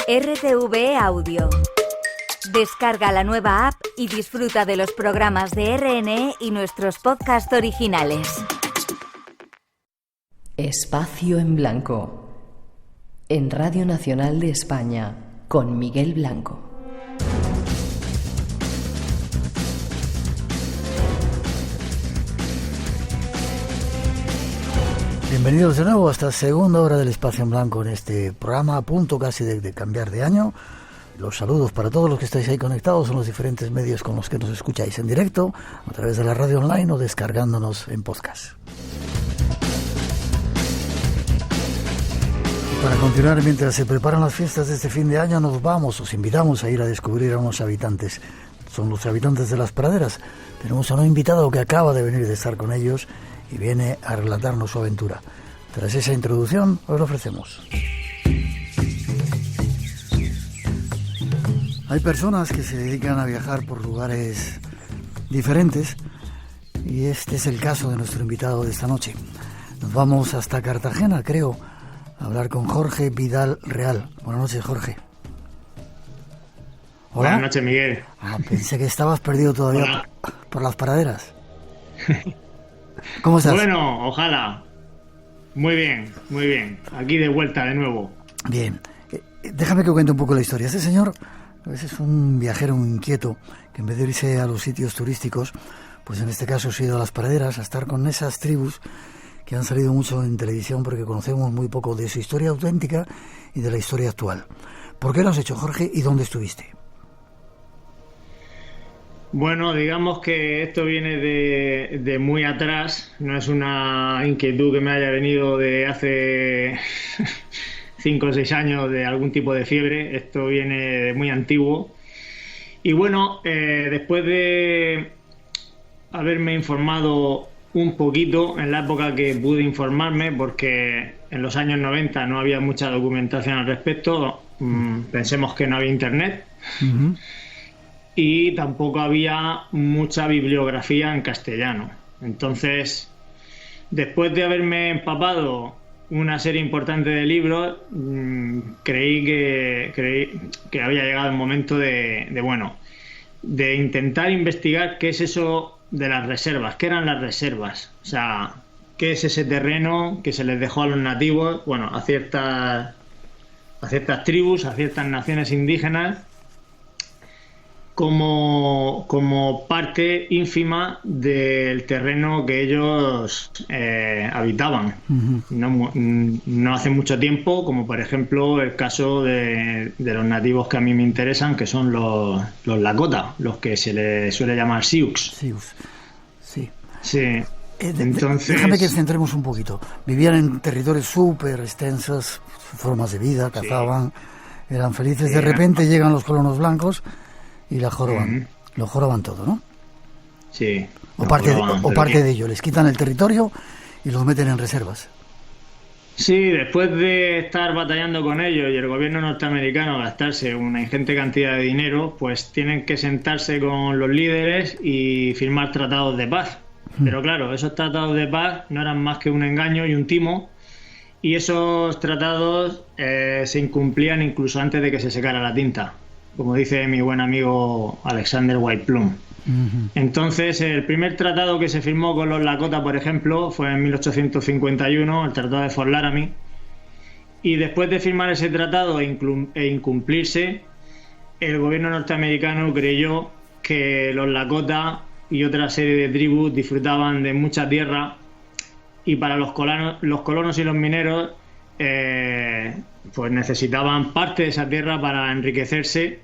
RTV Audio. Descarga la nueva app y disfruta de los programas de RNE y nuestros podcasts originales. Espacio en Blanco, en Radio Nacional de España, con Miguel Blanco. Bienvenidos de nuevo a esta segunda hora del Espacio en Blanco en este programa a punto casi de cambiar de año. Los saludos para todos los que estáis ahí conectados en los diferentes medios con los que nos escucháis en directo, a través de la radio online o descargándonos en podcast. Para continuar, mientras se preparan las fiestas de este fin de año, os invitamos a ir a descubrir a unos habitantes. Son los habitantes de Las Praderas. Tenemos a un invitado que acaba de venir de estar con ellos y viene a relatarnos su aventura. Tras esa introducción, os lo ofrecemos. Hay personas que se dedican a viajar por lugares diferentes y este es el caso de nuestro invitado de esta noche. Nos vamos hasta Cartagena, creo, a hablar con Jorge Vidal Real. Buenas noches, Jorge. Hola. Buenas noches, Miguel. Pensé que estabas perdido todavía por Las Praderas. ¿Cómo estás? Bueno, ojalá. Muy bien, muy bien. Aquí de vuelta de nuevo. Bien. Déjame que cuente un poco la historia. Este señor es un viajero inquieto que en vez de irse a los sitios turísticos, pues en este caso se ha ido a Las Praderas a estar con esas tribus que han salido mucho en televisión porque conocemos muy poco de su historia auténtica y de la historia actual. ¿Por qué lo has hecho, Jorge, y dónde estuviste? Bueno, digamos que esto viene de muy atrás, no es una inquietud que me haya venido de hace 5 o 6 años de algún tipo de fiebre, esto viene de muy antiguo. Y bueno, después de haberme informado un poquito en la época que pude informarme, porque en los años 90 no había mucha documentación al respecto, pensemos que no había internet. Uh-huh. Y tampoco había mucha bibliografía en castellano. Entonces, después de haberme empapado una serie importante de libros, creí que había llegado el momento de intentar investigar qué es eso de las reservas, qué eran las reservas, o sea, qué es ese terreno que se les dejó a los nativos, bueno, a ciertas tribus, a ciertas naciones indígenas, como parte ínfima del terreno que ellos habitaban. Uh-huh. No hace mucho tiempo, como por ejemplo el caso de los nativos que a mí me interesan, que son los Lakota, los que se les suele llamar Sioux. Sioux, sí. Sí. Entonces, déjame que centremos un poquito. Vivían en territorios súper extensos, formas de vida, cazaban, sí. Eran felices. De repente llegan los colonos blancos y la joroban. Uh-huh. Lo joroban todo, ¿no? Sí. O parte de ello. Les quitan el territorio y los meten en reservas. Sí, después de estar batallando con ellos y el gobierno norteamericano gastarse una ingente cantidad de dinero, pues tienen que sentarse con los líderes y firmar tratados de paz. Uh-huh. Pero claro, esos tratados de paz no eran más que un engaño y un timo, y esos tratados se incumplían incluso antes de que se secara la tinta, como dice mi buen amigo Alexander White Plum. Uh-huh. Entonces, el primer tratado que se firmó con los Lakota, por ejemplo, fue en 1851, el Tratado de Fort Laramie, y después de firmar ese tratado e incumplirse, el gobierno norteamericano creyó que los Lakota y otra serie de tribus disfrutaban de mucha tierra, y para los colonos y los mineros pues necesitaban parte de esa tierra para enriquecerse,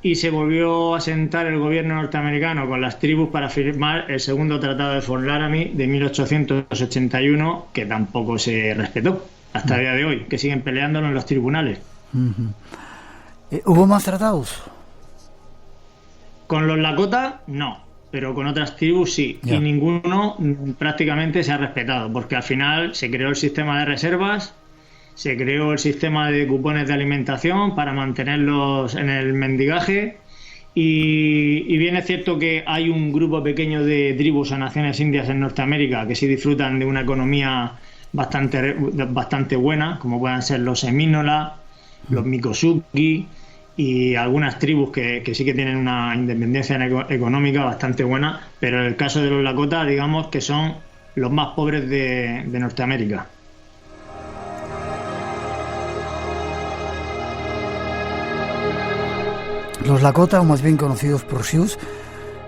y se volvió a sentar el gobierno norteamericano con las tribus para firmar el segundo tratado de Fort Laramie de 1881, que tampoco se respetó hasta el día de hoy, que siguen peleándolo en los tribunales. Uh-huh. ¿Hubo más tratados? Con los Lakota no, pero con otras tribus sí, y ninguno prácticamente se ha respetado, porque al final se creó el sistema de reservas, se creó el sistema de cupones de alimentación para mantenerlos en el mendigaje, y bien es cierto que hay un grupo pequeño de tribus o naciones indias en Norteamérica que sí disfrutan de una economía bastante buena, como puedan ser los semínolas los Mikosuki y algunas tribus que sí que tienen una independencia económica bastante buena, pero en el caso de los Lakota, digamos que son los más pobres de Norteamérica. Los Lakota, o más bien conocidos por Sioux,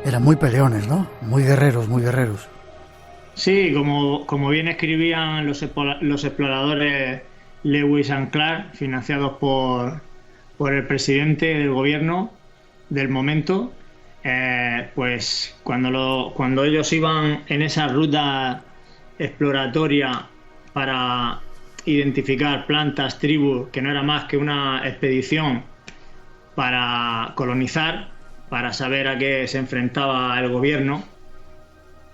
eran muy peleones, ¿no? Muy guerreros, muy guerreros. Sí, como bien escribían los exploradores Lewis and Clark, financiados por el presidente del gobierno del momento, pues cuando ellos iban en esa ruta exploratoria para identificar plantas, tribus, que no era más que una expedición para colonizar, para saber a qué se enfrentaba el gobierno,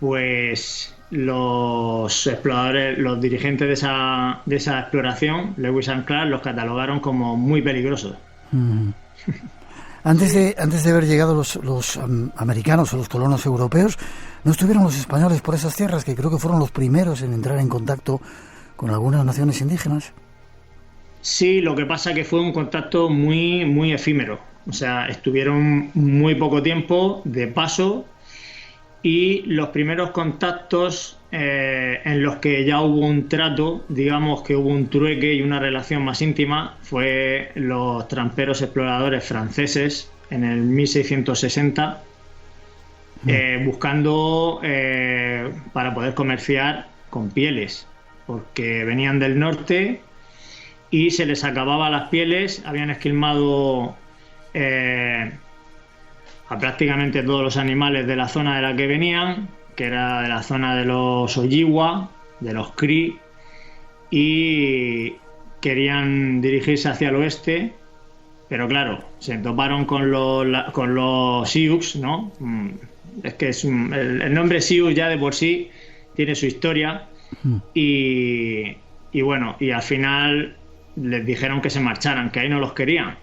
pues los exploradores, los dirigentes de esa exploración, Lewis and Clark, los catalogaron como muy peligrosos. Antes de haber llegado los americanos o los colonos europeos, ¿no estuvieron los españoles por esas tierras, que creo que fueron los primeros en entrar en contacto con algunas naciones indígenas? Sí, lo que pasa que fue un contacto muy, muy efímero. O sea, estuvieron muy poco tiempo de paso, y los primeros contactos en los que ya hubo un trato, digamos que hubo un trueque y una relación más íntima, fue los tramperos exploradores franceses en el 1660, buscando para poder comerciar con pieles, porque venían del norte y se les acababa las pieles, habían esquilmado a prácticamente todos los animales de la zona de la que venían, que era de la zona de los Ojibwa, de los Cree, y querían dirigirse hacia el oeste, pero claro, se toparon con los Sioux, ¿no? Es que el nombre Sioux ya de por sí tiene su historia, y bueno, y al final les dijeron que se marcharan, que ahí no los querían.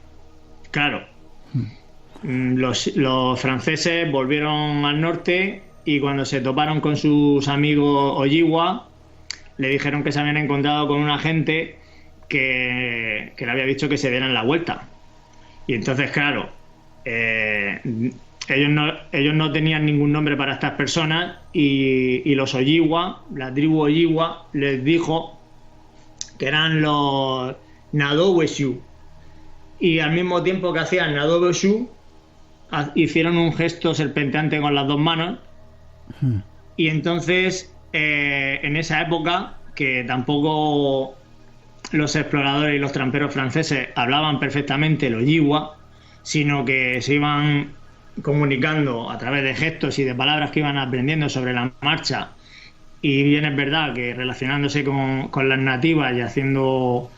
Claro, los franceses volvieron al norte, y cuando se toparon con sus amigos Ojibwa, le dijeron que se habían encontrado con una gente que le había dicho que se dieran la vuelta. Y entonces, claro, ellos no tenían ningún nombre para estas personas, y los Ojibwa, la tribu Ojibwa, les dijo que eran los Nadoweshu. Y al mismo tiempo que hacían Nadoweshu, hicieron un gesto serpenteante con las dos manos. Y entonces, en esa época, que tampoco los exploradores y los tramperos franceses hablaban perfectamente el Ojibwa, sino que se iban comunicando a través de gestos y de palabras que iban aprendiendo sobre la marcha, y bien es verdad que relacionándose con las nativas y haciendo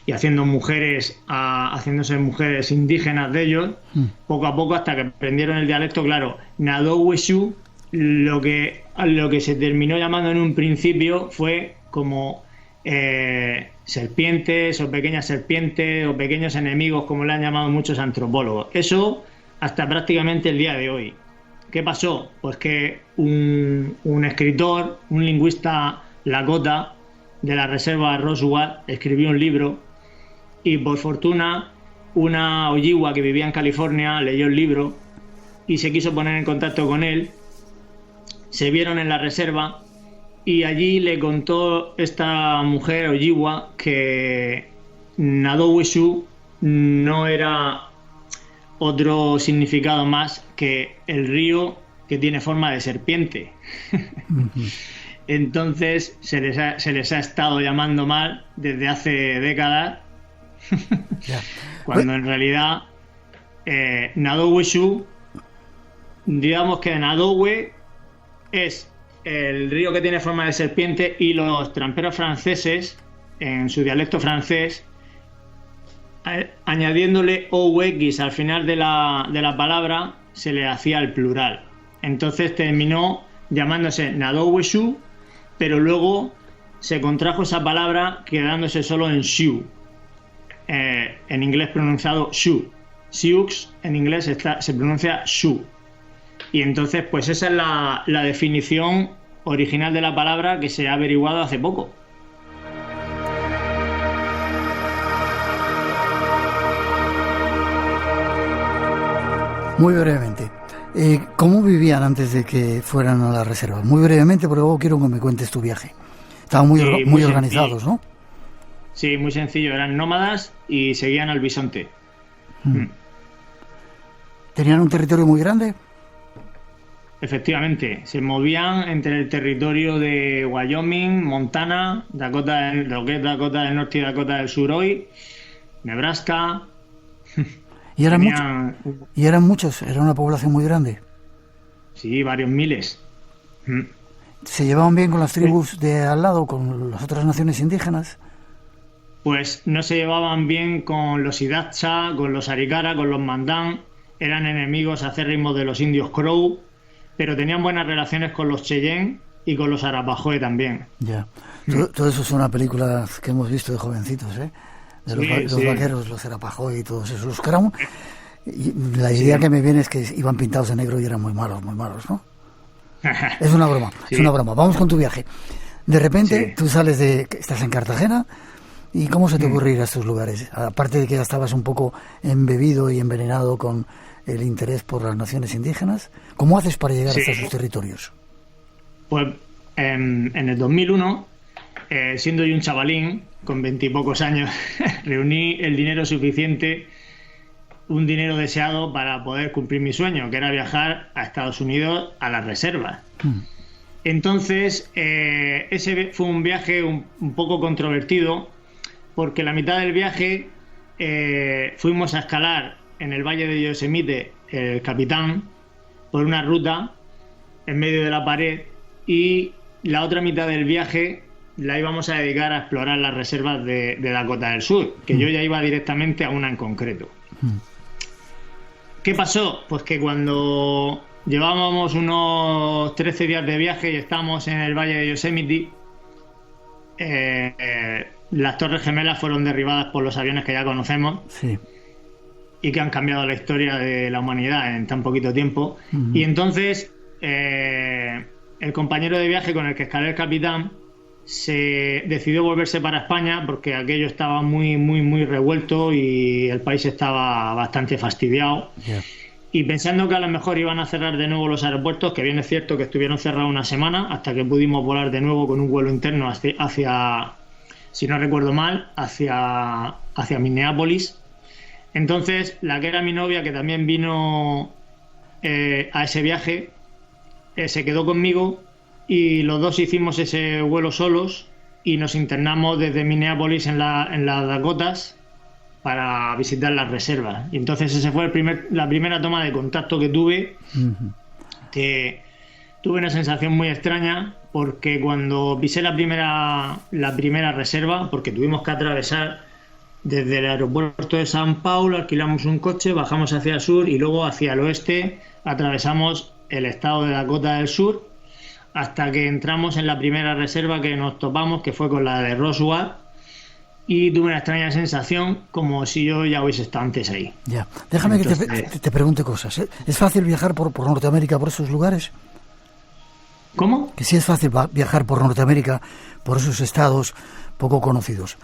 y haciéndose mujeres indígenas de ellos, poco a poco, hasta que aprendieron el dialecto. Claro, Nadoweshu, lo que se terminó llamando en un principio fue como serpientes o pequeñas serpientes o pequeños enemigos, como le han llamado muchos antropólogos. Eso hasta prácticamente el día de hoy. ¿Qué pasó? Pues que un escritor, un lingüista Lakota de la reserva Roswell, escribió un libro, y por fortuna una Ojibwa que vivía en California leyó el libro y se quiso poner en contacto con él. Se vieron en la reserva, y allí le contó esta mujer Ojibwa que Nadoweshu no era otro significado más que el río que tiene forma de serpiente. Entonces se les ha estado llamando mal desde hace décadas, cuando en realidad Nadoweshu, digamos que Nadowe es el río que tiene forma de serpiente, y los tramperos franceses, en su dialecto francés, añadiéndole OUX al final de la palabra, se le hacía el plural. Entonces terminó llamándose Nadoweshu, pero luego se contrajo esa palabra quedándose solo en Sioux, en inglés pronunciado Sioux. Sioux en inglés se pronuncia Sioux. Y entonces, pues esa es la definición original de la palabra, que se ha averiguado hace poco. Muy brevemente. ¿Cómo vivían antes de que fueran a la reserva? Muy brevemente, porque luego quiero que me cuentes tu viaje. Estaban muy organizados, ¿no? Sí, muy sencillo. Eran nómadas y seguían al bisonte. ¿Tenían un territorio muy grande? Efectivamente, se movían entre el territorio de Wyoming, Montana, lo que es Dakota del Norte y Dakota del Sur hoy, Nebraska. ¿Y eran muchos? ¿Era una población muy grande? Sí, varios miles. ¿Se llevaban bien con las tribus de al lado, con las otras naciones indígenas? Pues no se llevaban bien con los Hidatsa, con los Arikara, con los Mandan. Eran enemigos acérrimos de los indios Crow, pero tenían buenas relaciones con los Cheyenne y con los Arapahoe también. Ya. Todo eso son películas que hemos visto de jovencitos, ¿eh? De los vaqueros, los Arapahoe y todos esos. Los Crow. La idea que me viene es que iban pintados de negro y eran muy malos, ¿no? Es una broma, es una broma. Vamos con tu viaje. De repente tú estás en Cartagena. ¿Y cómo se te ocurre ir a estos lugares? Aparte de que ya estabas un poco embebido y envenenado con el interés por las naciones indígenas, ¿cómo haces para llegar hasta sus territorios? Pues en el 2001, siendo yo un chavalín, con 20 y pocos años, reuní el dinero suficiente, un dinero deseado para poder cumplir mi sueño, que era viajar a Estados Unidos a las reservas. Entonces, ese fue un viaje un poco controvertido, porque la mitad del viaje fuimos a escalar en el Valle de Yosemite el Capitán por una ruta en medio de la pared, y la otra mitad del viaje la íbamos a dedicar a explorar las reservas de Dakota del Sur, que yo ya iba directamente a una en concreto. ¿Qué pasó? Pues que cuando llevábamos unos 13 días de viaje y estábamos en el Valle de Yosemite, las Torres Gemelas fueron derribadas por los aviones que ya conocemos y que han cambiado la historia de la humanidad en tan poquito tiempo. Y entonces el compañero de viaje con el que escalé el Capitán se decidió volverse para España, porque aquello estaba muy revuelto y el país estaba bastante fastidiado. Y pensando que a lo mejor iban a cerrar de nuevo los aeropuertos, que bien es cierto que estuvieron cerrados una semana hasta que pudimos volar de nuevo con un vuelo interno hacia si no recuerdo mal, hacia Minneapolis. Entonces, la que era mi novia, que también vino a ese viaje, se quedó conmigo y los dos hicimos ese vuelo solos y nos internamos desde Minneapolis en las Dakotas para visitar las reservas. Y entonces ese fue la primera toma de contacto que tuve, que tuve una sensación muy extraña, porque cuando pisé la primera reserva, porque tuvimos que atravesar desde el aeropuerto de San Paulo, alquilamos un coche, bajamos hacia el sur y luego hacia el oeste atravesamos el estado de Dakota del Sur hasta que entramos en la primera reserva que nos topamos, que fue con la de Roswell, y tuve una extraña sensación como si yo ya hubiese estado antes ahí. Ya. Déjame que te pregunte cosas. ¿Es fácil viajar por Norteamérica, por esos lugares? ¿Cómo? Que sí es fácil viajar por Norteamérica, por esos estados poco conocidos.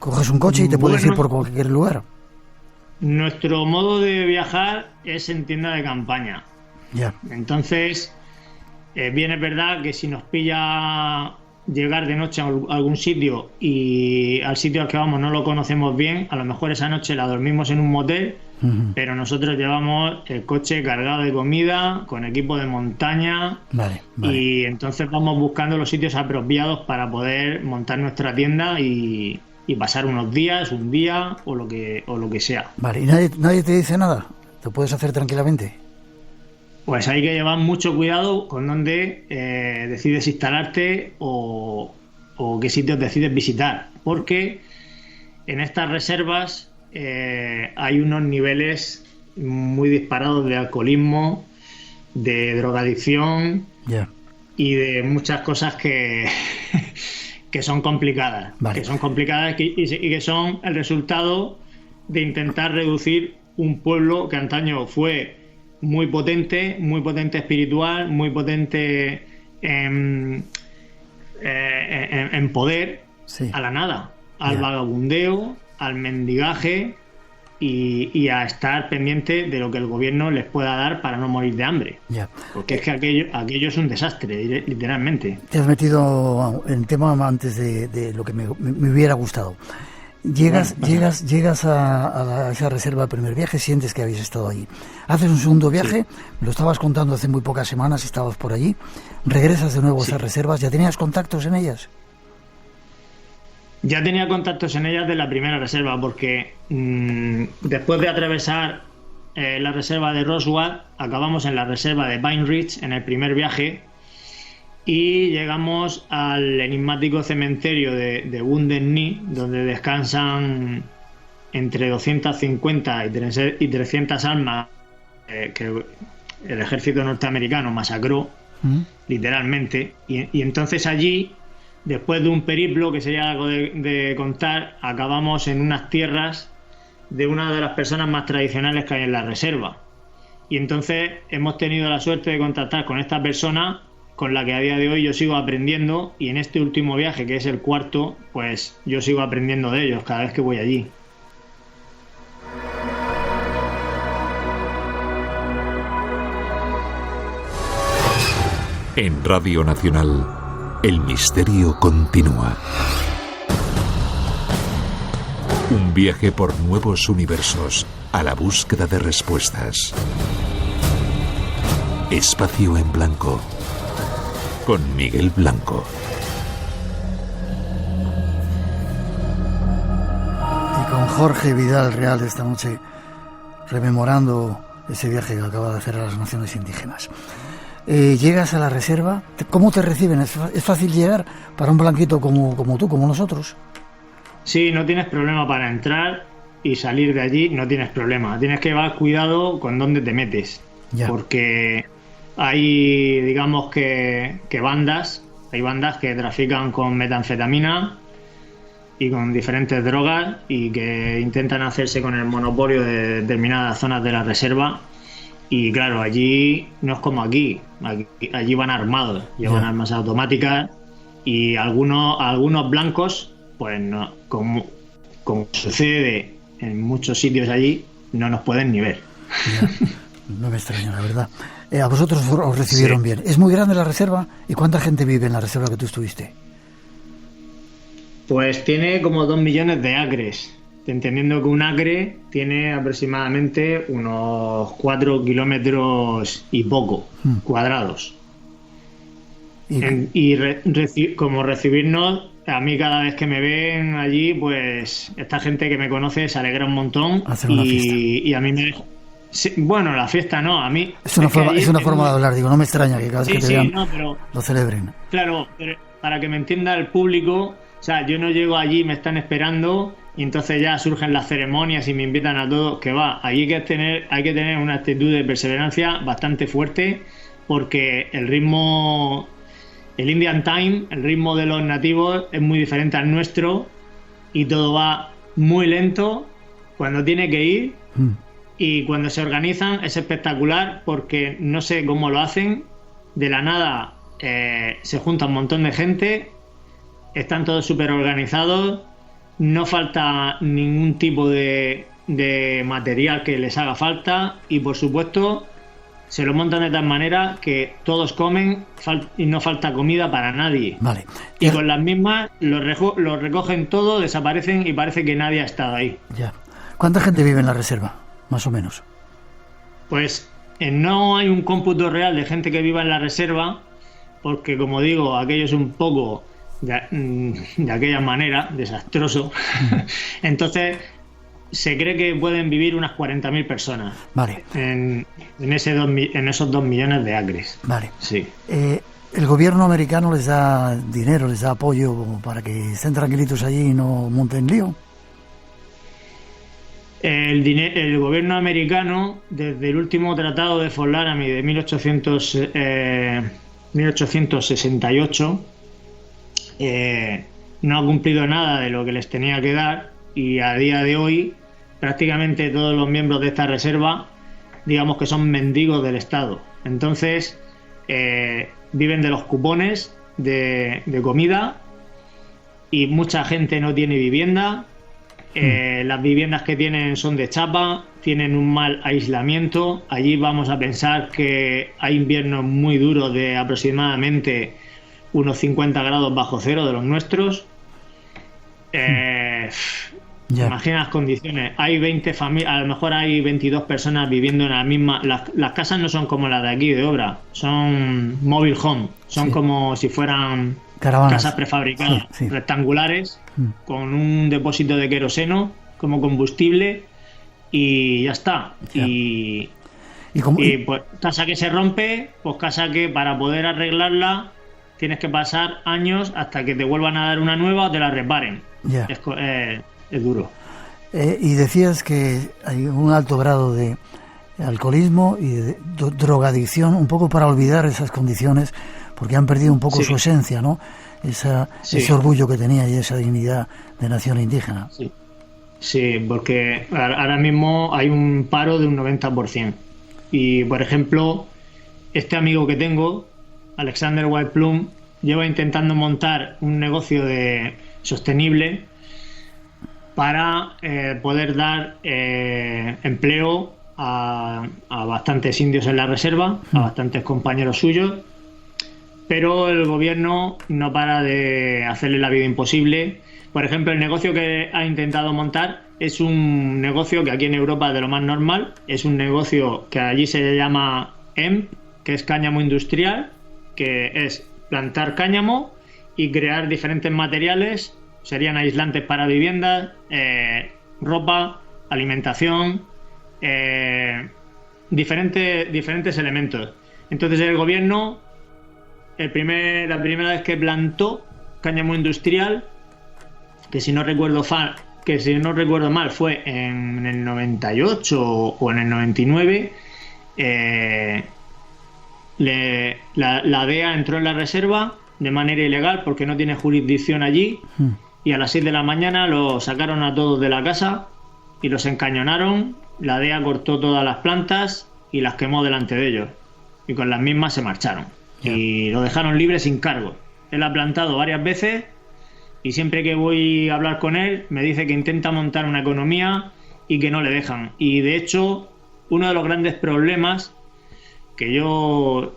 Coges un coche y te puedes ir por cualquier lugar. Nuestro modo de viajar es en tienda de campaña. Ya. Entonces, bien es verdad que si nos pilla llegar de noche a algún sitio y al sitio al que vamos no lo conocemos bien, a lo mejor esa noche la dormimos en un motel, pero nosotros llevamos el coche cargado de comida, con equipo de montaña, vale. Y entonces vamos buscando los sitios apropiados para poder montar nuestra tienda y pasar unos días, un día o lo que sea. Vale, ¿y nadie te dice nada? ¿Te puedes hacer tranquilamente? Pues hay que llevar mucho cuidado con dónde decides instalarte o qué sitios decides visitar, porque en estas reservas hay unos niveles muy disparados de alcoholismo, de drogadicción y de muchas cosas que son complicadas, vale. que son complicadas y que son el resultado de intentar reducir un pueblo que antaño fue muy potente espiritual, muy potente en poder, a la nada, al vagabundeo, al mendigaje y a estar pendiente de lo que el gobierno les pueda dar para no morir de hambre. Ya. Porque es que aquello es un desastre, literalmente. Te has metido en tema antes de lo que me hubiera gustado. Llegas a esa reserva del primer viaje, sientes que habéis estado allí. Haces un segundo viaje, me lo estabas contando hace muy pocas semanas, estabas por allí. Regresas de nuevo a esas reservas, ¿ya tenías contactos en ellas? Ya tenía contactos en ellas de la primera reserva, porque después de atravesar la reserva de Roswell, acabamos en la reserva de Pine Ridge en el primer viaje y llegamos al enigmático cementerio de Wounded Knee, donde descansan entre 250 y 300 almas que el ejército norteamericano masacró, literalmente, y entonces allí, después de un periplo que sería algo de contar, acabamos en unas tierras de una de las personas más tradicionales que hay en la reserva. Y entonces hemos tenido la suerte de contactar con esta persona con la que a día de hoy yo sigo aprendiendo, y en este último viaje, que es el cuarto, pues yo sigo aprendiendo de ellos cada vez que voy allí. En Radio Nacional, el misterio continúa. Un viaje por nuevos universos a la búsqueda de respuestas. Espacio en Blanco, con Miguel Blanco. Y con Jorge Vidal Real esta noche, rememorando ese viaje que acaba de hacer a las naciones indígenas. Llegas a la reserva, ¿cómo te reciben? ¿Es fácil llegar para un blanquito como tú, como nosotros? Sí, no tienes problema para entrar y salir de allí, no tienes problema. Tienes que llevar cuidado con dónde te metes, porque hay, digamos que hay bandas que trafican con metanfetamina y con diferentes drogas y que intentan hacerse con el monopolio de determinadas zonas de la reserva. Y claro, allí no es como aquí allí van armados, llevan armas automáticas, y algunos blancos, pues no, como sucede en muchos sitios allí, no nos pueden ni ver. No me extraña, la verdad. A vosotros os recibieron bien. ¿Es muy grande la reserva? ¿Y cuánta gente vive en la reserva que tú estuviste? Pues tiene como 2 millones de acres, entendiendo que un acre tiene aproximadamente unos 4 kilómetros y poco cuadrados. Como recibirnos, a mí cada vez que me ven allí, pues esta gente que me conoce se alegra un montón. Hacer una fiesta. Y a mí me... Sí, bueno, la fiesta no, a mí... Es una forma de hablar, digo, no me extraña que cada vez que te vean lo celebren. Claro, pero para que me entienda el público, o sea, yo no llego allí, me están esperando y entonces ya surgen las ceremonias y me invitan a todos, que va, allí hay que tener una actitud de perseverancia bastante fuerte, porque el ritmo, el Indian Time, el ritmo de los nativos es muy diferente al nuestro y todo va muy lento cuando tiene que ir. Y cuando se organizan es espectacular, porque no sé cómo lo hacen. De la nada se junta un montón de gente, están todos súper organizados, no falta ningún tipo de material que les haga falta, y por supuesto se lo montan de tal manera que todos comen y no falta comida para nadie. Vale. Y con las mismas los recogen todo, desaparecen y parece que nadie ha estado ahí. Ya. ¿Cuánta gente vive en la reserva? Más o menos. Pues no hay un cómputo real de gente que viva en la reserva, porque como digo, aquello es un poco de aquella manera desastroso. Entonces se cree que pueden vivir unas 40.000 personas. Vale. En esos 2 millones de acres. Vale. Sí. ¿El gobierno americano les da dinero, les da apoyo como para que estén tranquilitos allí y no monten lío? El gobierno americano, desde el último tratado de Fort Laramie de 1868, no ha cumplido nada de lo que les tenía que dar, y a día de hoy prácticamente todos los miembros de esta reserva, digamos que son mendigos del Estado. Entonces viven de los cupones de comida, y mucha gente no tiene vivienda. Las viviendas que tienen son de chapa, tienen un mal aislamiento. Allí vamos a pensar que hay inviernos muy duros de aproximadamente unos 50 grados bajo cero de los nuestros. Imagina las condiciones. Hay 20 familias, a lo mejor hay 22 personas viviendo en la misma. Las casas no son como las de aquí de obra, son mobile home, son como si fueran caravanas, casas prefabricadas, rectangulares, con un depósito de queroseno como combustible y ya está. Y pues casa que se rompe, pues casa que para poder arreglarla tienes que pasar años hasta que te vuelvan a dar una nueva o te la reparen. Es duro. Y decías que hay un alto grado de alcoholismo y de drogadicción, un poco para olvidar esas condiciones, porque han perdido un poco su esencia, ¿no? Ese orgullo que tenía y esa dignidad de nación indígena. Sí, porque ahora mismo hay un paro de un 90%. Y, por ejemplo, este amigo que tengo, Alexander White Plum, lleva intentando montar un negocio sostenible para poder dar empleo a bastantes indios en la reserva, a bastantes compañeros suyos, pero el gobierno no para de hacerle la vida imposible. Por ejemplo, el negocio que ha intentado montar es un negocio que aquí en Europa es de lo más normal, es un negocio que allí se llama hemp, que es cáñamo industrial, que es plantar cáñamo y crear diferentes materiales. Serían aislantes para viviendas, ropa, alimentación, diferentes elementos. Entonces el gobierno, la primera vez que plantó cáñamo industrial, que si no recuerdo mal fue en el 98 o en el 99, la DEA entró en la reserva de manera ilegal porque no tiene jurisdicción allí. Y a las 6 de la mañana los sacaron a todos de la casa y los encañonaron. La DEA cortó todas las plantas y las quemó delante de ellos. Y con las mismas se marcharon. Y lo dejaron libre sin cargo. Él ha plantado varias veces y siempre que voy a hablar con él me dice que intenta montar una economía y que no le dejan. Y de hecho, uno de los grandes problemas que yo,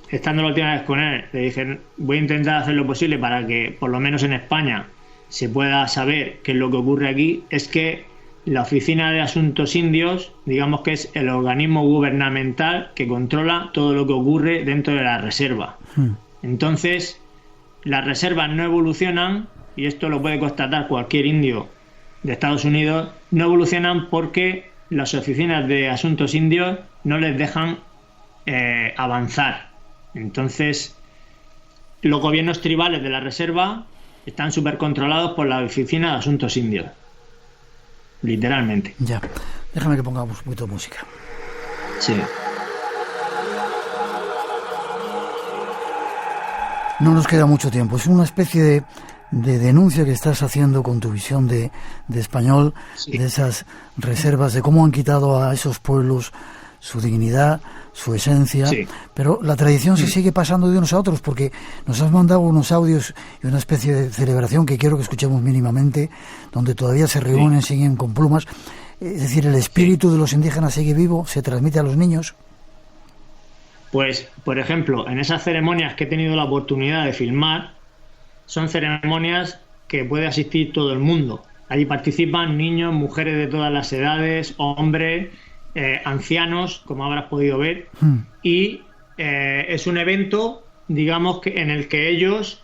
estando la última vez con él, le dije, voy a intentar hacer lo posible para que por lo menos en España se pueda saber qué es lo que ocurre aquí, es que la Oficina de Asuntos Indios, digamos que es el organismo gubernamental que controla todo lo que ocurre dentro de la reserva. Entonces, las reservas no evolucionan, y esto lo puede constatar cualquier indio de Estados Unidos, no evolucionan porque las oficinas de asuntos indios no les dejan avanzar. Entonces, los gobiernos tribales de la reserva están súper controlados por la Oficina de Asuntos Indios. Literalmente. Ya. Déjame que pongamos un poquito de música. Sí. No nos queda mucho tiempo. Es una especie de denuncia que estás haciendo con tu visión de español, de esas reservas, de cómo han quitado a esos pueblos su dignidad, su esencia, pero la tradición se sigue pasando de unos a otros, porque nos has mandado unos audios y una especie de celebración que quiero que escuchemos mínimamente, donde todavía se reúnen, siguen con plumas. Es decir, el espíritu de los indígenas sigue vivo, se transmite a los niños. Pues, por ejemplo, en esas ceremonias que he tenido la oportunidad de filmar, son ceremonias que puede asistir todo el mundo. Allí participan niños, mujeres de todas las edades, hombres, ancianos, como habrás podido ver, y es un evento, digamos, que en el que ellos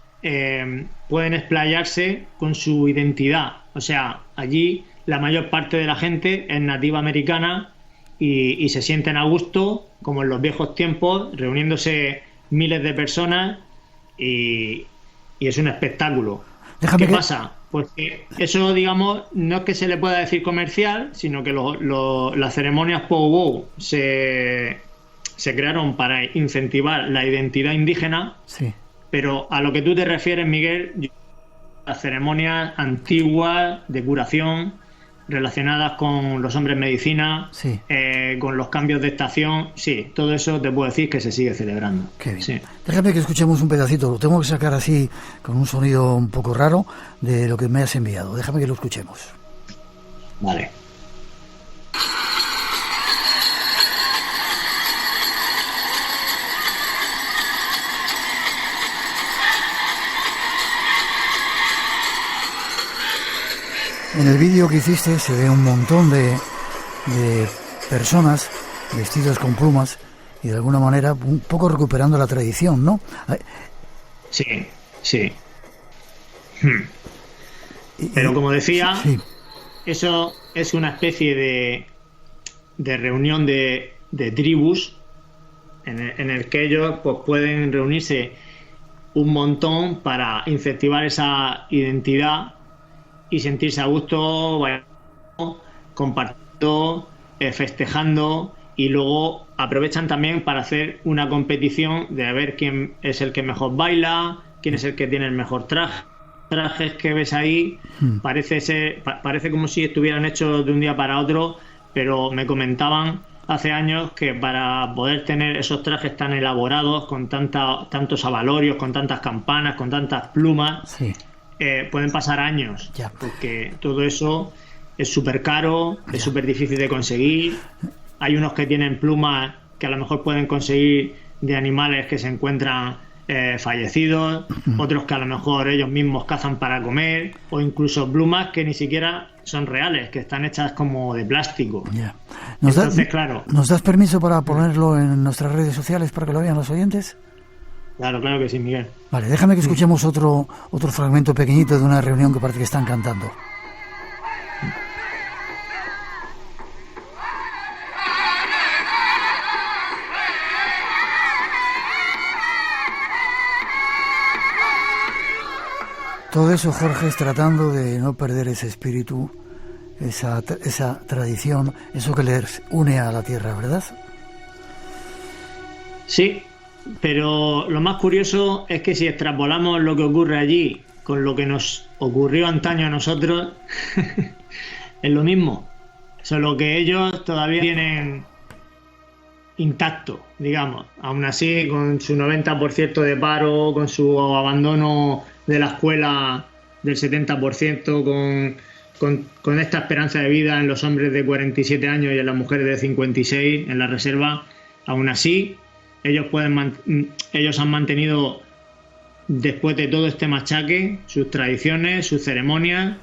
pueden explayarse con su identidad. O sea, allí la mayor parte de la gente es nativa americana y se sienten a gusto, como en los viejos tiempos, reuniéndose miles de personas y es un espectáculo. ¿Qué pasa? Pues que eso, digamos, no es que se le pueda decir comercial, sino que las ceremonias powwow se crearon para incentivar la identidad indígena, pero a lo que tú te refieres, Miguel, las ceremonias antiguas de curación relacionadas con los hombres medicina, con los cambios de estación, todo eso te puedo decir que se sigue celebrando. Qué bien. Déjame que escuchemos un pedacito, lo tengo que sacar así con un sonido un poco raro de lo que me has enviado. Déjame que lo escuchemos. Vale. En el vídeo que hiciste se ve un montón de personas vestidas con plumas y de alguna manera un poco recuperando la tradición, ¿no? Sí. Pero como decía, sí. Eso es una especie de reunión de tribus en el que ellos pues pueden reunirse un montón para incentivar esa identidad y sentirse a gusto, compartiendo, festejando, y luego aprovechan también para hacer una competición de a ver quién es el que mejor baila, quién es el que tiene el mejor trajes que ves ahí. Parece como si estuvieran hechos de un día para otro, pero me comentaban hace años que para poder tener esos trajes tan elaborados, con tantos abalorios, con tantas campanas, con tantas plumas, sí, pueden pasar años, ya, porque todo eso es súper caro, es súper difícil de conseguir. Hay unos que tienen plumas que a lo mejor pueden conseguir de animales que se encuentran fallecidos, otros que a lo mejor ellos mismos cazan para comer, o incluso plumas que ni siquiera son reales, que están hechas como de plástico. Yeah. Claro. ¿Nos das permiso para ponerlo en nuestras redes sociales para que lo vean los oyentes? Claro que sí, Miguel. Vale, déjame que escuchemos otro fragmento pequeñito de una reunión que parece que están cantando. Todo eso, Jorge, es tratando de no perder ese espíritu, esa tradición, eso que les une a la tierra, ¿verdad? Sí, pero lo más curioso es que si extrapolamos lo que ocurre allí con lo que nos ocurrió antaño a nosotros, es lo mismo, solo que ellos todavía tienen intacto, digamos, aún así con su 90% de paro, con su abandono de la escuela del 70%, con esta esperanza de vida en los hombres de 47 años y en las mujeres de 56 en la reserva. Aún así, ellos han mantenido, después de todo este machaque, sus tradiciones, sus ceremonias,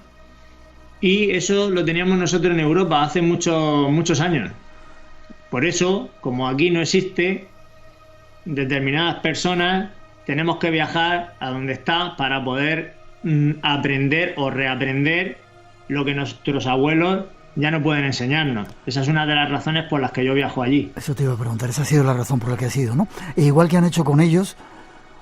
y eso lo teníamos nosotros en Europa hace muchos años. Por eso, como aquí no existe, determinadas personas tenemos que viajar a donde está para poder aprender o reaprender lo que nuestros abuelos ya no pueden enseñarnos. Esa es una de las razones por las que yo viajo allí. Eso te iba a preguntar, esa ha sido la razón por la que has ido, ¿no? E igual que han hecho con ellos,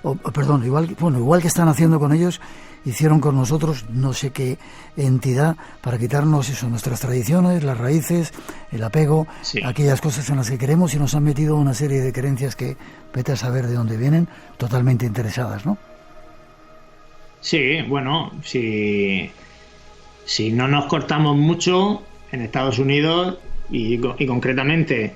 igual que están haciendo con ellos, hicieron con nosotros no sé qué entidad para quitarnos eso, nuestras tradiciones, las raíces, el apego, sí, aquellas cosas en las que queremos, y nos han metido una serie de creencias que vete a saber de dónde vienen, totalmente interesadas, ¿no? Sí, bueno, si no nos cortamos mucho en Estados Unidos y concretamente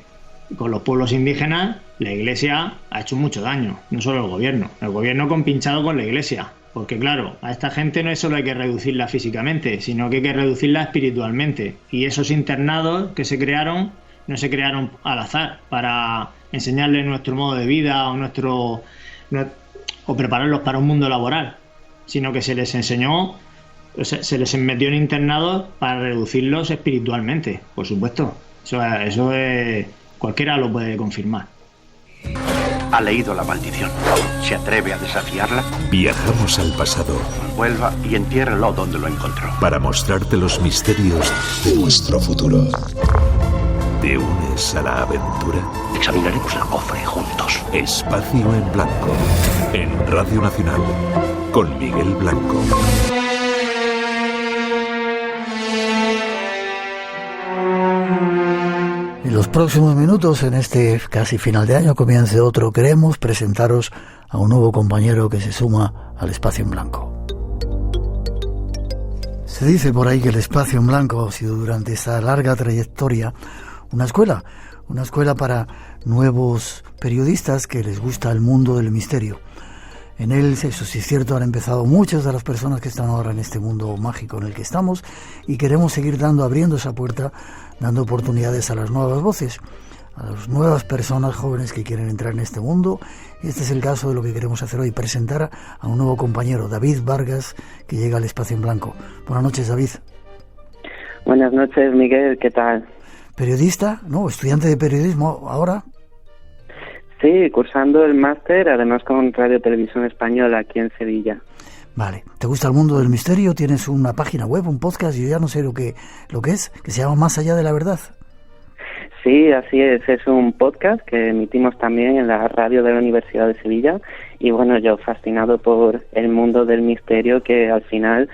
con los pueblos indígenas, la Iglesia ha hecho mucho daño, no solo el gobierno compinchado con la Iglesia, porque claro, a esta gente no es solo hay que reducirla físicamente, sino que hay que reducirla espiritualmente, y esos internados que se crearon no se crearon al azar para enseñarles nuestro modo de vida o prepararlos para un mundo laboral, sino que se les enseñó, se les metió en internados para reducirlos espiritualmente, por supuesto. Eso es, cualquiera lo puede confirmar. Ha leído la maldición. ¿Se atreve a desafiarla? Viajamos al pasado. Vuelva y entiérrelo donde lo encontró. Para mostrarte los misterios de nuestro futuro. ¿Te unes a la aventura? Examinaremos el cofre juntos. Espacio en Blanco. En Radio Nacional. Con Miguel Blanco. En los próximos minutos, en este casi final de año, comience otro. Queremos presentaros a un nuevo compañero que se suma al Espacio en Blanco. Se dice por ahí que el Espacio en Blanco ha sido durante esta larga trayectoria una escuela para nuevos periodistas que les gusta el mundo del misterio. En él, eso sí es cierto, han empezado muchas de las personas que están ahora en este mundo mágico en el que estamos, y queremos seguir abriendo esa puerta, dando oportunidades a las nuevas voces, a las nuevas personas jóvenes que quieren entrar en este mundo. Y este es el caso de lo que queremos hacer hoy, presentar a un nuevo compañero, David Vargas, que llega al Espacio en Blanco. Buenas noches, David. Buenas noches, Miguel, ¿qué tal? Periodista, ¿no? Estudiante de periodismo ahora. Sí, cursando el máster, además con Radio Televisión Española aquí en Sevilla. Vale. ¿Te gusta el mundo del misterio? ¿Tienes una página web, un podcast? Yo ya no sé lo que es, que se llama Más allá de la verdad. Sí, así es un podcast que emitimos también en la radio de la Universidad de Sevilla, y bueno, yo fascinado por el mundo del misterio, que al final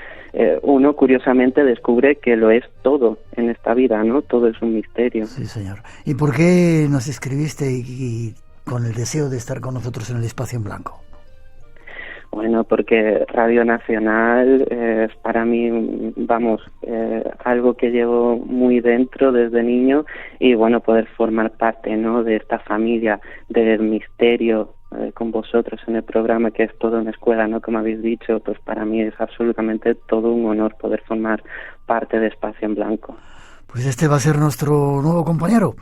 uno curiosamente descubre que lo es todo en esta vida, ¿no? Todo es un misterio. Sí, señor. ¿Y por qué nos escribiste y con el deseo de estar con nosotros en el Espacio en Blanco? Bueno, porque Radio Nacional es para mí, algo que llevo muy dentro desde niño, y bueno, poder formar parte, ¿no?, de esta familia del misterio con vosotros en el programa, que es todo una escuela, ¿no?, como habéis dicho, pues para mí es absolutamente todo un honor poder formar parte de Espacio en Blanco. Pues este va a ser nuestro nuevo compañero.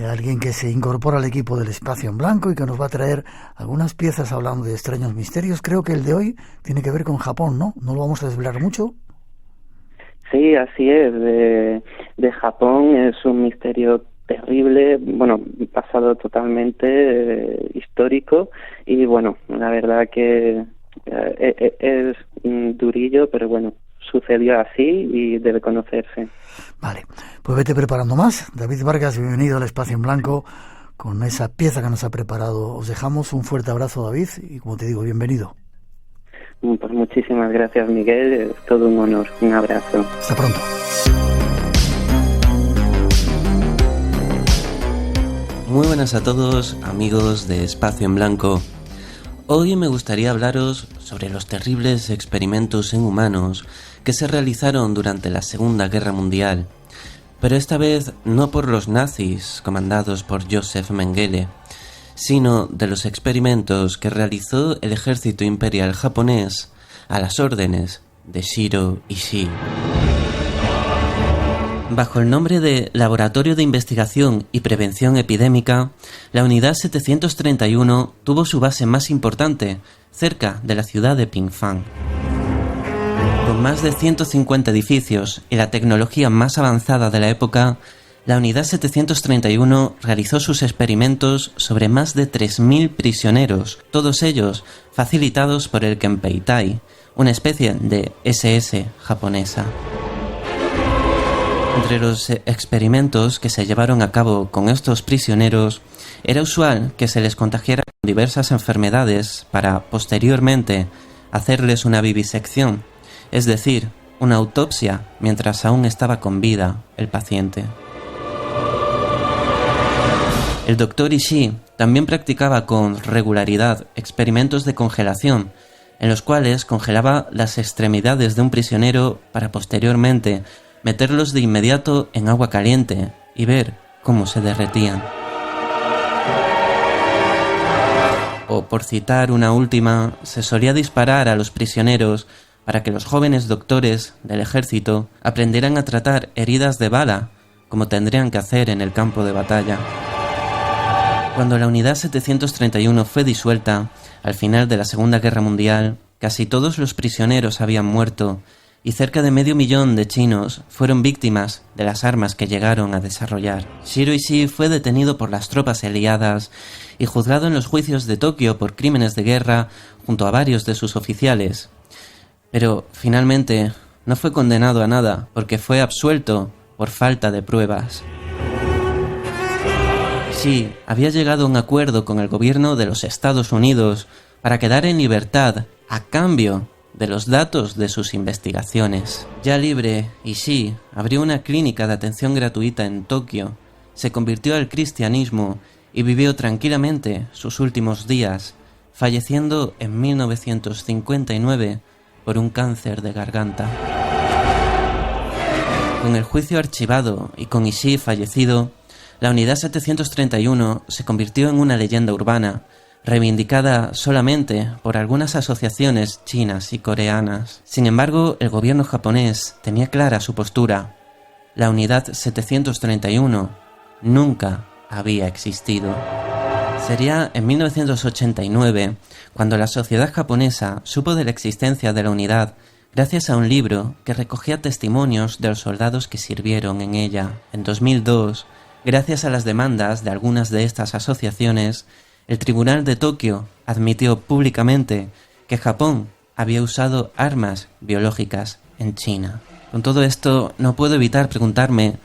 Alguien que se incorpora al equipo del Espacio en Blanco y que nos va a traer algunas piezas hablando de extraños misterios. Creo que el de hoy tiene que ver con Japón, ¿no? ¿No lo vamos a desvelar mucho? Sí, así es. De Japón es un misterio terrible, bueno, pasado totalmente histórico, y bueno, la verdad que es durillo, pero bueno, sucedió así y debe conocerse. Vale, pues vete preparando más. David Vargas, bienvenido al Espacio en Blanco con esa pieza que nos ha preparado. Os dejamos un fuerte abrazo, David, y como te digo, bienvenido. Pues muchísimas gracias, Miguel, es todo un honor. Un abrazo. Hasta pronto. Muy buenas a todos, amigos de Espacio en Blanco. Hoy me gustaría hablaros sobre los terribles experimentos en humanos que se realizaron durante la Segunda Guerra Mundial, pero esta vez no por los nazis comandados por Joseph Mengele, sino de los experimentos que realizó el ejército imperial japonés a las órdenes de Shiro Ishii. Bajo el nombre de Laboratorio de Investigación y Prevención Epidémica, la Unidad 731 tuvo su base más importante cerca de la ciudad de Pingfang. Con más de 150 edificios y la tecnología más avanzada de la época, la Unidad 731 realizó sus experimentos sobre más de 3.000 prisioneros, todos ellos facilitados por el Kempeitai, una especie de SS japonesa. Entre los experimentos que se llevaron a cabo con estos prisioneros, era usual que se les contagiara con diversas enfermedades para, posteriormente, hacerles una vivisección, es decir, una autopsia mientras aún estaba con vida el paciente. El doctor Ishii también practicaba con regularidad experimentos de congelación, en los cuales congelaba las extremidades de un prisionero para posteriormente meterlos de inmediato en agua caliente y ver cómo se derretían. O, por citar una última, se solía disparar a los prisioneros para que los jóvenes doctores del ejército aprendieran a tratar heridas de bala, como tendrían que hacer en el campo de batalla. Cuando la Unidad 731 fue disuelta, al final de la Segunda Guerra Mundial, casi todos los prisioneros habían muerto, y cerca de 500.000 de chinos fueron víctimas de las armas que llegaron a desarrollar. Shiro Ishii fue detenido por las tropas aliadas y juzgado en los juicios de Tokio por crímenes de guerra junto a varios de sus oficiales. Pero finalmente no fue condenado a nada porque fue absuelto por falta de pruebas. Ishii había llegado a un acuerdo con el gobierno de los Estados Unidos para quedar en libertad a cambio de los datos de sus investigaciones. Ya libre, Ishii abrió una clínica de atención gratuita en Tokio, se convirtió al cristianismo y vivió tranquilamente sus últimos días, falleciendo en 1959 por un cáncer de garganta. Con el juicio archivado y con Ishii fallecido, la Unidad 731 se convirtió en una leyenda urbana, reivindicada solamente por algunas asociaciones chinas y coreanas. Sin embargo, el gobierno japonés tenía clara su postura. La unidad 731 nunca había existido. Sería en 1989 cuando la sociedad japonesa supo de la existencia de la unidad gracias a un libro que recogía testimonios de los soldados que sirvieron en ella. En 2002, gracias a las demandas de algunas de estas asociaciones, el Tribunal de Tokio admitió públicamente que Japón había usado armas biológicas en China. Con todo esto, no puedo evitar preguntarme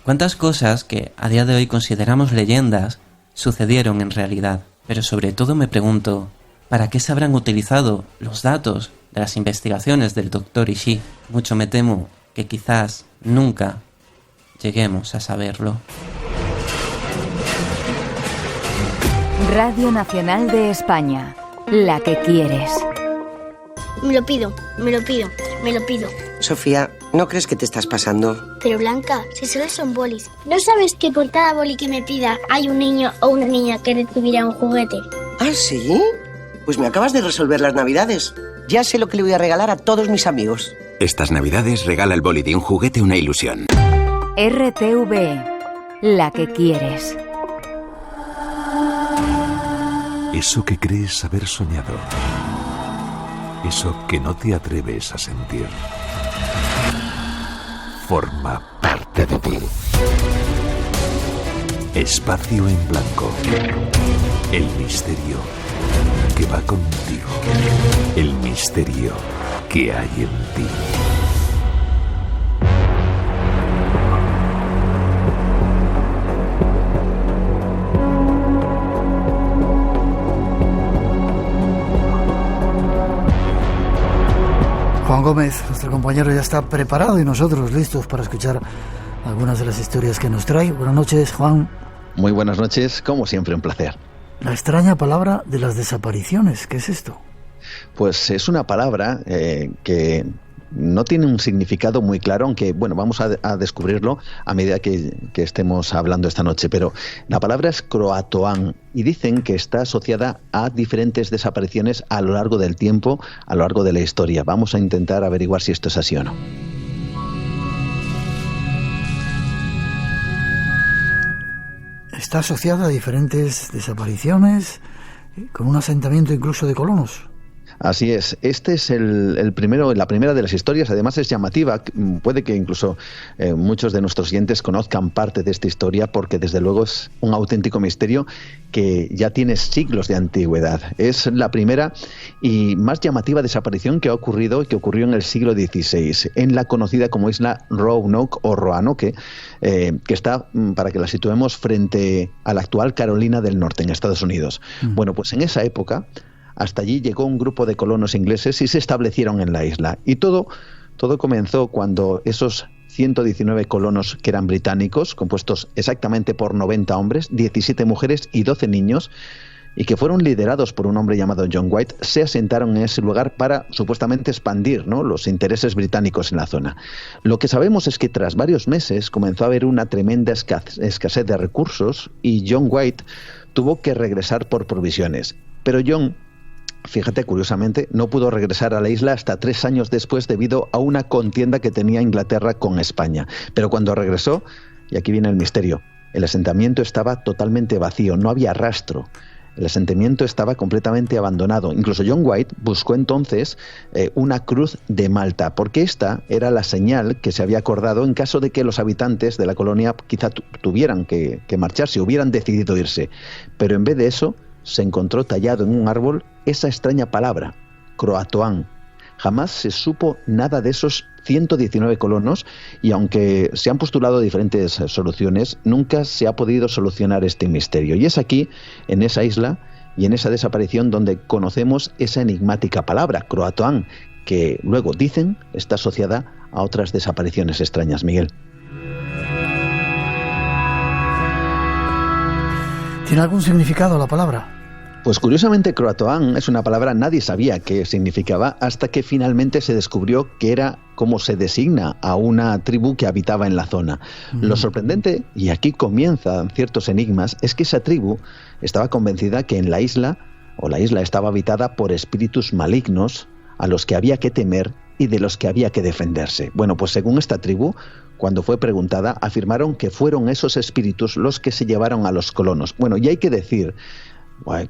cuántas cosas que a día de hoy consideramos leyendas sucedieron en realidad. Pero sobre todo me pregunto, ¿para qué se habrán utilizado los datos de las investigaciones del Dr. Ishii? Mucho me temo que quizás nunca lleguemos a saberlo. Radio Nacional de España, la que quieres. Me lo pido, me lo pido, me lo pido. Sofía, ¿no crees que te estás pasando? Pero Blanca, si solo son bolis. ¿No sabes que por cada boli que me pida hay un niño o una niña que recibirá un juguete? ¿Ah, sí? Pues me acabas de resolver las navidades. Ya sé lo que le voy a regalar a todos mis amigos. Estas navidades regala el boli de un juguete una ilusión. RTV, la que quieres. Eso que crees haber soñado. Eso que no te atreves a sentir. Forma parte de ti. Espacio en blanco. El misterio que va contigo. El misterio que hay en ti. Juan Gómez, nuestro compañero, ya está preparado y nosotros listos para escuchar algunas de las historias que nos trae. Buenas noches, Juan. Muy buenas noches, como siempre un placer. La extraña palabra de las desapariciones, ¿qué es esto? Pues es una palabra que no tiene un significado muy claro, aunque bueno, vamos a descubrirlo a medida que estemos hablando esta noche, pero la palabra es croatoan y dicen que está asociada a diferentes desapariciones a lo largo del tiempo, a lo largo de la historia. Vamos a intentar averiguar si esto es así o no. Está asociada a diferentes desapariciones, con un asentamiento incluso de colonos. Así es, este es la primera de las historias, además es llamativa, puede que incluso muchos de nuestros oyentes conozcan parte de esta historia porque desde luego es un auténtico misterio que ya tiene siglos de antigüedad. Es la primera y más llamativa desaparición que ha ocurrido y que ocurrió en el siglo XVI, en la conocida como isla Roanoke o Roanoke, que está, para que la situemos, frente a la actual Carolina del Norte, en Estados Unidos. Bueno, pues en esa época hasta allí llegó un grupo de colonos ingleses y se establecieron en la isla. Y todo comenzó cuando esos 119 colonos que eran británicos, compuestos exactamente por 90 hombres, 17 mujeres y 12 niños, y que fueron liderados por un hombre llamado John White, se asentaron en ese lugar para supuestamente expandir, ¿no?, los intereses británicos en la zona. Lo que sabemos es que tras varios meses comenzó a haber una tremenda escasez de recursos y John White tuvo que regresar por provisiones. Pero John, fíjate, curiosamente, no pudo regresar a la isla hasta 3 años después debido a una contienda que tenía Inglaterra con España. Pero cuando regresó, y aquí viene el misterio, el asentamiento estaba totalmente vacío, no había rastro. El asentamiento estaba completamente abandonado. Incluso John White buscó entonces una cruz de Malta, porque esta era la señal que se había acordado en caso de que los habitantes de la colonia quizá tuvieran que marcharse, hubieran decidido irse. Pero en vez de eso, se encontró tallado en un árbol esa extraña palabra, croatoan. Jamás se supo nada de esos 119 colonos y aunque se han postulado diferentes soluciones, nunca se ha podido solucionar este misterio. Y es aquí, en esa isla y en esa desaparición, donde conocemos esa enigmática palabra, croatoan, que luego dicen está asociada a otras desapariciones extrañas. Miguel. ¿Tiene algún significado la palabra? Pues curiosamente croatoan es una palabra nadie sabía qué significaba hasta que finalmente se descubrió que era como se designa a una tribu que habitaba en la zona. Lo sorprendente, y aquí comienzan ciertos enigmas, es que esa tribu estaba convencida que en la isla o la isla estaba habitada por espíritus malignos a los que había que temer y de los que había que defenderse. Bueno, pues según esta tribu, cuando fue preguntada, afirmaron que fueron esos espíritus los que se llevaron a los colonos. Bueno, y hay que decir,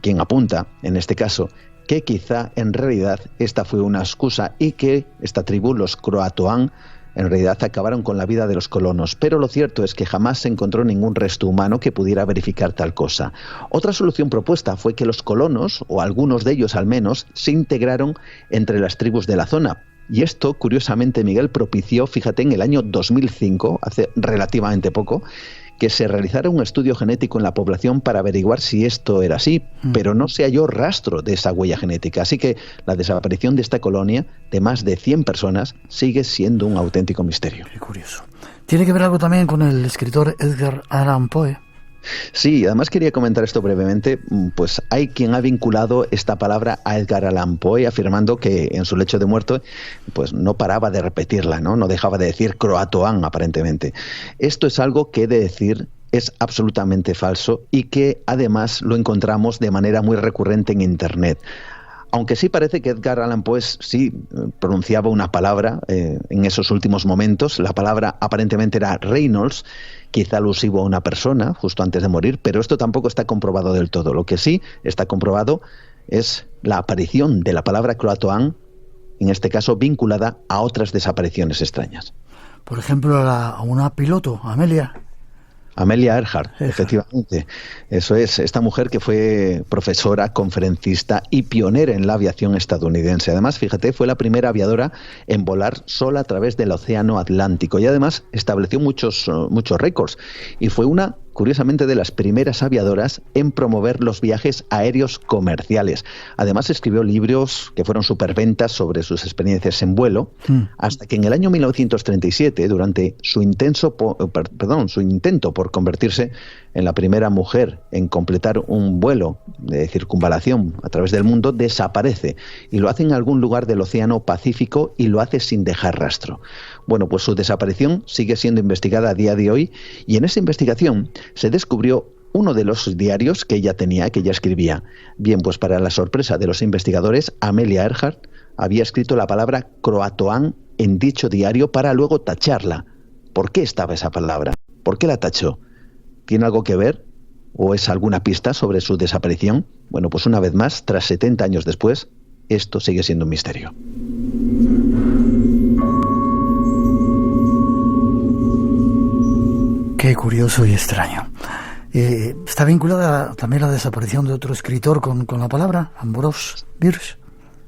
quien apunta, en este caso, que quizá en realidad esta fue una excusa y que esta tribu, los Croatoan, en realidad acabaron con la vida de los colonos, pero lo cierto es que jamás se encontró ningún resto humano que pudiera verificar tal cosa. Otra solución propuesta fue que los colonos, o algunos de ellos al menos, se integraron entre las tribus de la zona. Y esto, curiosamente, Miguel, propició, fíjate, en el año 2005, hace relativamente poco, que se realizara un estudio genético en la población para averiguar si esto era así, pero no se halló rastro de esa huella genética. Así que la desaparición de esta colonia, de más de 100 personas, sigue siendo un auténtico misterio. Qué curioso. ¿Tiene que ver algo también con el escritor Edgar Allan Poe? Sí, además quería comentar esto brevemente, pues hay quien ha vinculado esta palabra a Edgar Allan Poe, afirmando que en su lecho de muerte pues no paraba de repetirla, no dejaba de decir Croatoan aparentemente. Esto es algo que he de decir es absolutamente falso y que además lo encontramos de manera muy recurrente en Internet. Aunque sí parece que Edgar Allan Poe sí pronunciaba una palabra en esos últimos momentos, la palabra aparentemente era Reynolds, quizá alusivo a una persona justo antes de morir, pero esto tampoco está comprobado del todo. Lo que sí está comprobado es la aparición de la palabra Croatoan, en este caso vinculada a otras desapariciones extrañas. Por ejemplo, a una piloto, Amelia Earhart, efectivamente. Eso es, esta mujer que fue profesora, conferencista y pionera en la aviación estadounidense. Además, fíjate, fue la primera aviadora en volar sola a través del Océano Atlántico y además estableció muchos récords y fue una, curiosamente, de las primeras aviadoras en promover los viajes aéreos comerciales. Además, escribió libros que fueron superventas sobre sus experiencias en vuelo, hasta que en el año 1937, durante su intento por convertirse en la primera mujer en completar un vuelo de circunvalación a través del mundo, desaparece y lo hace en algún lugar del Océano Pacífico y lo hace sin dejar rastro. Bueno, pues su desaparición sigue siendo investigada a día de hoy y en esa investigación se descubrió uno de los diarios que ella tenía, que ella escribía. Bien, pues para la sorpresa de los investigadores, Amelia Earhart había escrito la palabra Croatoan en dicho diario para luego tacharla. ¿Por qué estaba esa palabra? ¿Por qué la tachó? ¿Tiene algo que ver? ¿O es alguna pista sobre su desaparición? Bueno, pues una vez más, tras 70 años después, esto sigue siendo un misterio. Qué curioso y extraño. ¿Está vinculada también la desaparición de otro escritor con la palabra? Ambrose Bierce.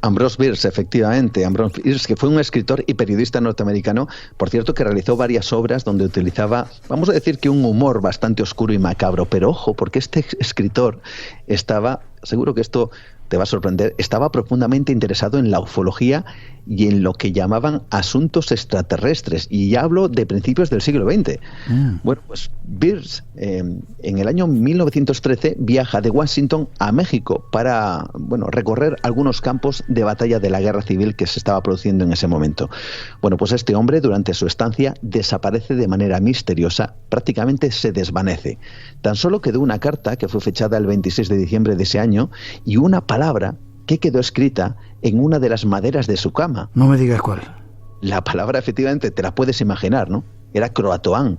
Ambrose Bierce, efectivamente. Ambrose Bierce, que fue un escritor y periodista norteamericano, por cierto, que realizó varias obras donde utilizaba, vamos a decir que un humor bastante oscuro y macabro, pero ojo, porque este escritor estaba, seguro que esto te va a sorprender, estaba profundamente interesado en la ufología y en lo que llamaban asuntos extraterrestres, y ya hablo de principios del siglo XX. Bueno, pues Bierce en el año 1913 viaja de Washington a México para, recorrer algunos campos de batalla de la guerra civil que se estaba produciendo en ese momento. Bueno, pues este hombre durante su estancia desaparece de manera misteriosa, prácticamente se desvanece. Tan solo quedó una carta que fue fechada el 26 de diciembre de ese año y una palabra que quedó escrita en una de las maderas de su cama. No me digas cuál. La palabra, efectivamente, te la puedes imaginar, ¿no? Era Croatoan.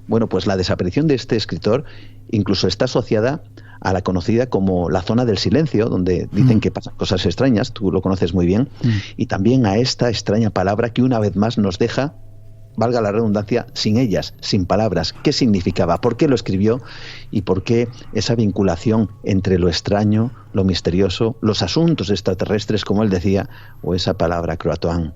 Bueno, pues la desaparición de este escritor incluso está asociada a la conocida como la zona del silencio, donde dicen que pasan cosas extrañas, tú lo conoces muy bien, y también a esta extraña palabra que una vez más nos deja, valga la redundancia, sin ellas, sin palabras. ¿Qué significaba? ¿Por qué lo escribió? ¿Y por qué esa vinculación entre lo extraño, lo misterioso, los asuntos extraterrestres, como él decía, o esa palabra Croatoan?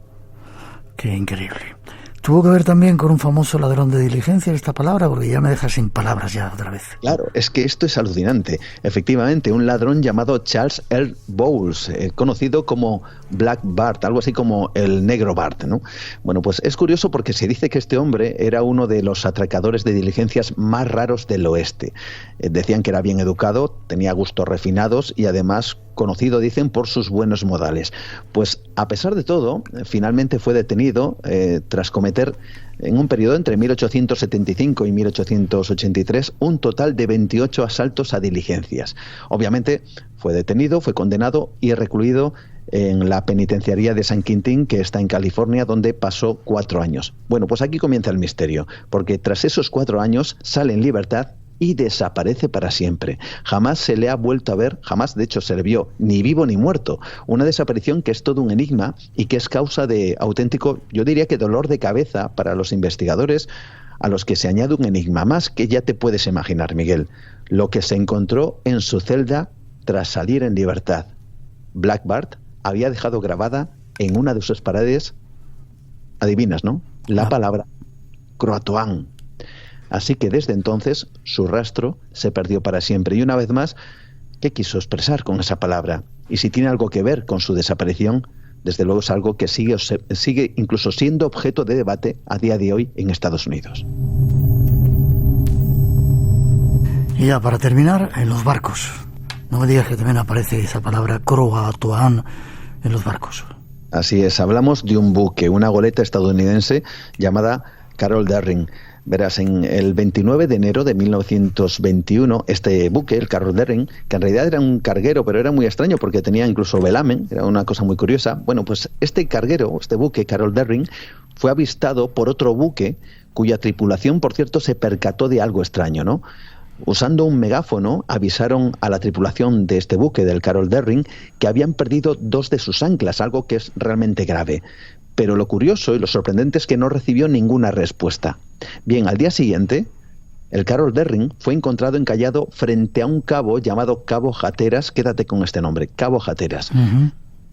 Qué increíble. ¿Tuvo que ver también con un famoso ladrón de diligencia esta palabra? Porque ya me deja sin palabras ya otra vez. Claro, es que esto es alucinante. Efectivamente, un ladrón llamado Charles Earl Bowles, conocido como Black Bart, algo así como el negro Bart, ¿no? Bueno, pues es curioso porque se dice que este hombre era uno de los atracadores de diligencias más raros del oeste. Decían que era bien educado, tenía gustos refinados y además conocido, dicen, por sus buenos modales. Pues a pesar de todo, finalmente fue detenido tras cometer en un periodo entre 1875 y 1883 un total de 28 asaltos a diligencias. Obviamente fue detenido, fue condenado y recluido en la penitenciaría de San Quintín, que está en California, donde pasó 4 años. Bueno, pues aquí comienza el misterio, porque tras esos 4 años sale en libertad y desaparece para siempre. Jamás se le ha vuelto a ver, jamás de hecho se le vio ni vivo ni muerto. Una desaparición que es todo un enigma y que es causa de auténtico, yo diría que dolor de cabeza para los investigadores, a los que se añade un enigma más que ya te puedes imaginar, Miguel. Lo que se encontró en su celda tras salir en libertad. Black Bart había dejado grabada en una de sus paredes, adivinas, ¿no?, la palabra Croatoan. Así que desde entonces su rastro se perdió para siempre. Y una vez más, ¿qué quiso expresar con esa palabra? Y si tiene algo que ver con su desaparición, desde luego es algo que sigue incluso siendo objeto de debate a día de hoy en Estados Unidos. Y ya para terminar, en los barcos. No me digas que también aparece esa palabra Croatoan en los barcos. Así es, hablamos de un buque, una goleta estadounidense llamada Carol Derring. Verás, en el 29 de enero de 1921, este buque, el Carol Derring, que en realidad era un carguero, pero era muy extraño porque tenía incluso velamen, era una cosa muy curiosa. Bueno, pues este carguero, este buque, Carol Derring, fue avistado por otro buque cuya tripulación, por cierto, se percató de algo extraño, ¿no? Usando un megáfono, avisaron a la tripulación de este buque, del Carol Derring, que habían perdido 2 de sus anclas, algo que es realmente grave. Pero lo curioso y lo sorprendente es que no recibió ninguna respuesta. Bien, al día siguiente, el Carol Derring fue encontrado encallado frente a un cabo llamado Cabo Hatteras. Quédate con este nombre, Cabo Hatteras. Uh-huh.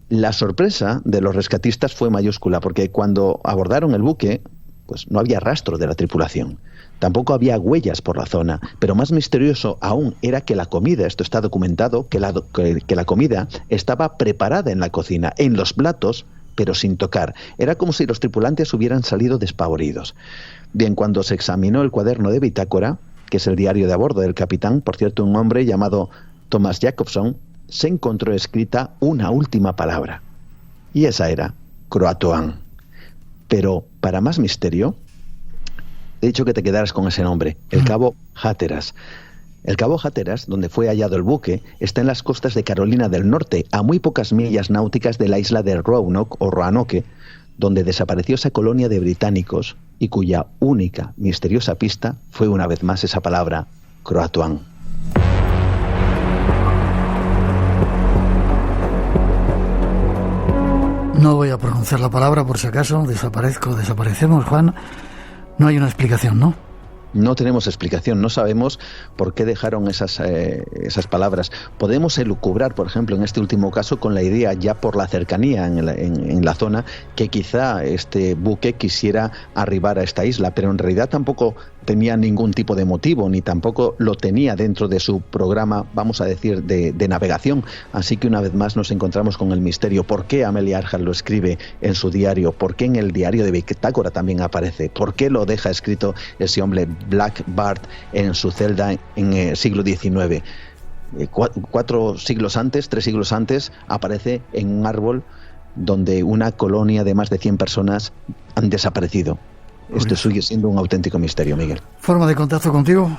La sorpresa de los rescatistas fue mayúscula, porque cuando abordaron el buque, pues no había rastro de la tripulación. Tampoco había huellas por la zona, pero más misterioso aún era que la comida, esto está documentado, que la comida estaba preparada en la cocina, en los platos, pero sin tocar. Era como si los tripulantes hubieran salido despavoridos. Bien, cuando se examinó el cuaderno de bitácora, que es el diario de a bordo del capitán, por cierto, un hombre llamado Thomas Jacobson, se encontró escrita una última palabra. Y esa era Croatoan. Pero, para más misterio, he dicho que te quedaras con ese nombre, el Cabo Hatteras. El Cabo Hatteras, donde fue hallado el buque, está en las costas de Carolina del Norte, a muy pocas millas náuticas de la isla de Roanoke o Roanoke, donde desapareció esa colonia de británicos y cuya única misteriosa pista fue una vez más esa palabra, Croatoan. No voy a pronunciar la palabra por si acaso, desaparecemos, Juan. No hay una explicación, ¿no? No tenemos explicación, no sabemos por qué dejaron esas palabras. Podemos elucubrar, por ejemplo, en este último caso, con la idea, ya por la cercanía en la zona, que quizá este buque quisiera arribar a esta isla, pero en realidad tampoco tenía ningún tipo de motivo, ni tampoco lo tenía dentro de su programa, vamos a decir, de navegación. Así que una vez más nos encontramos con el misterio. ¿Por qué Amelia Earhart lo escribe en su diario? ¿Por qué en el diario de Bitácora también aparece? ¿Por qué lo deja escrito ese hombre Black Bart en su celda en el siglo XIX? 3 siglos antes, aparece en un árbol donde una colonia de más de 100 personas han desaparecido. Esto sigue siendo un auténtico misterio, Miguel. ¿Forma de contacto contigo?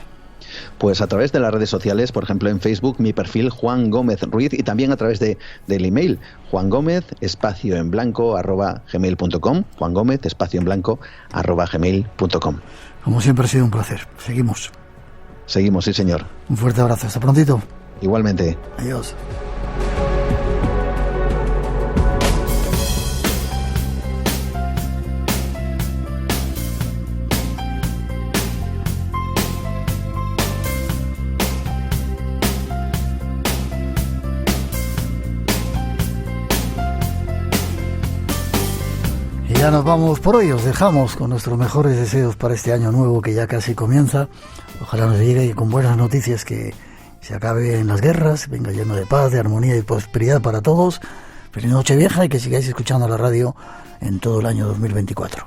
Pues a través de las redes sociales, por ejemplo en Facebook, mi perfil Juan Gómez Ruiz, y también a través del email juangomez_gmail.com, juangomez_gmail.com. Como siempre ha sido un placer. Seguimos, sí señor. Un fuerte abrazo, hasta prontito. Igualmente. Adiós. Ya nos vamos por hoy, os dejamos con nuestros mejores deseos para este año nuevo que ya casi comienza. Ojalá nos llegue con buenas noticias, que se acabe en las guerras, venga lleno de paz, de armonía y prosperidad para todos. Feliz Nochevieja y que sigáis escuchando la radio en todo el año 2024.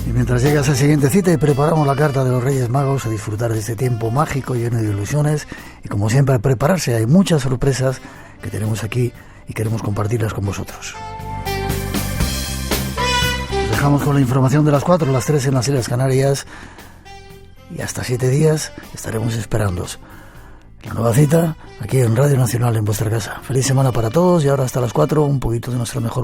Y me Mientras llega esa siguiente cita y preparamos la carta de los Reyes Magos, a disfrutar de este tiempo mágico lleno de ilusiones y como siempre a prepararse, hay muchas sorpresas que tenemos aquí y queremos compartirlas con vosotros. Nos dejamos con la información de las 4, las 3 en las Islas Canarias y hasta 7 días estaremos esperándoos. La nueva cita aquí en Radio Nacional en vuestra casa. Feliz semana para todos y ahora hasta las 4 un poquito de nuestra mejor música.